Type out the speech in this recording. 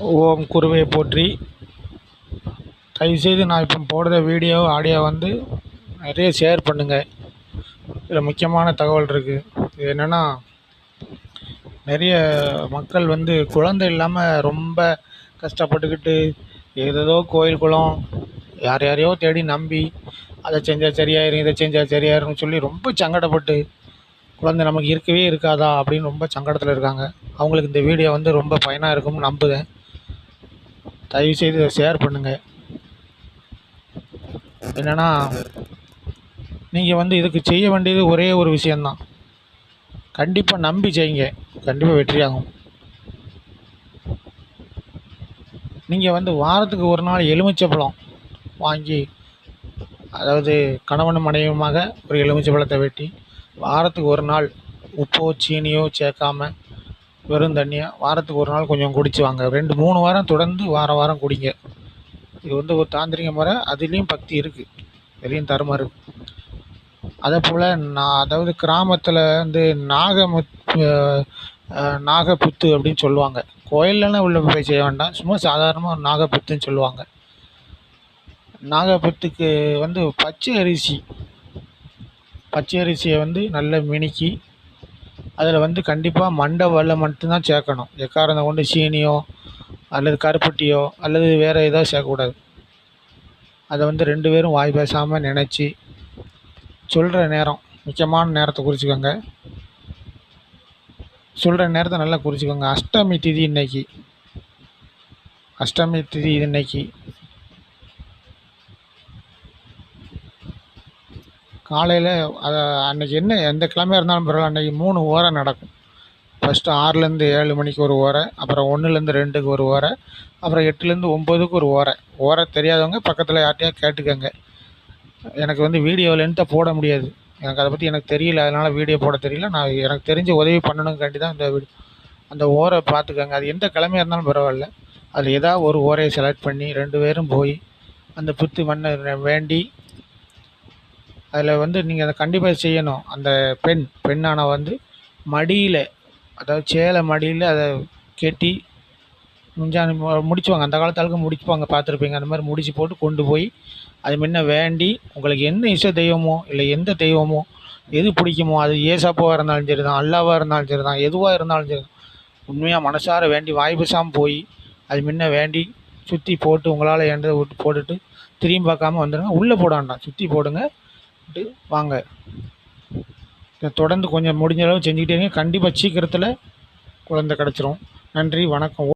ஓம் குருவே போற்றி. தயவுசெய்து நான் இப்போ போடுற வீடியோ ஆடியோ வந்து நிறைய ஷேர் பண்ணுங்கள். இதில் முக்கியமான தகவல் இருக்குது. இது என்னென்னா, நிறைய மக்கள் வந்து குழந்தை இல்லாமல் ரொம்ப கஷ்டப்பட்டுக்கிட்டு ஏதேதோ கோயில் குளம் யார் யாரையோ தேடி நம்பி அதை செஞ்சால் சரியாயிரும், இதை செஞ்சால் சரியாயிரும்னு சொல்லி ரொம்ப சங்கடப்பட்டு குழந்தை நமக்கு இருக்கவே இருக்காதா அப்படின்னு ரொம்ப சங்கடத்தில் இருக்காங்க. அவங்களுக்கு இந்த வீடியோ வந்து ரொம்ப பயனாக இருக்கும்னு நம்புகிறேன். தயவுசெய்து இதை ஷேர் பண்ணுங்கள். என்னென்னா, நீங்கள் வந்து இதுக்கு செய்ய வேண்டியது ஒரே ஒரு விஷயந்தான். கண்டிப்பாக நம்பி செய்யுங்க, கண்டிப்பாக வெற்றியாகும். நீங்கள் வந்து வாரத்துக்கு ஒரு நாள் எலுமிச்சைப்பழம் வாங்கி, அதாவது கணவனும் மனைவியுமாக ஒரு எலுமிச்சைப்பழத்தை வெட்டி வாரத்துக்கு ஒரு நாள் உப்போ சீனியோ சேர்க்காம வெறும் தண்ணியாக வாரத்துக்கு ஒரு நாள் கொஞ்சம் குடிச்சு வாங்க. 2-3 வாரம் தொடர்ந்து வாரம் குடிங்க. இது வந்து ஒரு தாந்திரிக முறை, அதுலேயும் பக்தி இருக்குது, வெளியும் தர்மம் இருக்குது. அதே போல் அதாவது கிராமத்தில் வந்து நாகப்புத்து அப்படின்னு சொல்லுவாங்க. கோயிலெலாம் உள்ள போய் செய்ய வேண்டாம், சும்மா சாதாரணமாக நாகப்புத்துன்னு சொல்லுவாங்க. நாகப்புத்துக்கு வந்து பச்சை அரிசியை வந்து நல்லா மினுக்கி அதில் வந்து கண்டிப்பாக மண்டை வெல்லை மட்டும்தான் சேர்க்கணும். எக்காரணம் கொண்டு சீனியோ அல்லது கருப்பட்டியோ அல்லது வேறு ஏதோ சேர்க்கக்கூடாது. அதை வந்து 2 பேரும் வாய் பேசாமல் நினச்சி சொல்கிற நேரம், முக்கியமான நேரத்தை குறிச்சிக்கோங்க. சொல்கிற நேரத்தை நல்லா குறிச்சிக்கோங்க. அஷ்டமி திதி இன்னைக்கு காலையில் அதை அன்றைக்கி எந்த கிழமையாக இருந்தாலும் பரவாயில்ல, அன்றைக்கி 3 ஓரை நடக்கும். ஃபஸ்ட்டு 6லேருந்து 7 மணிக்கு ஒரு ஓரை, அப்புறம் 1லேருந்து 2க்கு ஒரு ஓரை, அப்புறம் 8லேருந்து 9க்கு ஒரு ஓரை தெரியாதவங்க பக்கத்தில் யார்கிட்டையா கேட்டுக்கோங்க. எனக்கு வந்து வீடியோ லென்த்தாக போட முடியாது, எனக்கு அதை பற்றி எனக்கு தெரியல, அதனால் வீடியோ போட தெரியல. நான் எனக்கு தெரிஞ்ச உதவி பண்ணணுங்காண்டி தான் இந்த வீடியோ. அந்த ஓரை பார்த்துக்கோங்க. அது எந்த கிழமையாக இருந்தாலும் பரவாயில்ல, அதில் ஏதாவது ஒரு ஓரையை செலக்ட் பண்ணி 2 பேரும் போய் அந்த புத்து மண்ணை வேண்டி அதில் வந்து நீங்கள் அதை கண்டிப்பாக செய்யணும். அந்த பெண்ணான வந்து மடியில், அதாவது சேலை மடியில் அதை கெட்டி முஞ்சாணி முடிச்சுவாங்க. அந்த காலத்து ஆளுக்கு முடிச்சுப்பாங்க, பார்த்துருப்பீங்க. அந்த மாதிரி முடிச்சு போட்டு கொண்டு போய் அது முன்ன வேண்டி, உங்களுக்கு என்ன இஷ்ட தெய்வமோ இல்லை எந்த தெய்வமோ எது பிடிக்குமோ, அது ஏசாப்பாவாக இருந்தாலும் சரி தான், அல்லாவாக இருந்தாலும் சரி தான், எதுவாக இருந்தாலும் சரி தான், உண்மையாக மனசார வேண்டி வாய் பேசாமல் போய் அது முன்ன வேண்டி சுற்றி போட்டு உங்களால் ஏண்டதை விட்டு போட்டுட்டு திரும்பி பார்க்காம வந்துடுங்க. உள்ளே போட வேண்டாம், சுற்றி போடுங்க, வாங்க. இதை தொடர்ந்து கொஞ்சம் முடிஞ்ச அளவு செஞ்சுக்கிட்டே இருங்க. கண்டிப்பாக சீக்கிரத்தில் குழந்தை கிடச்சிரும். நன்றி, வணக்கம்.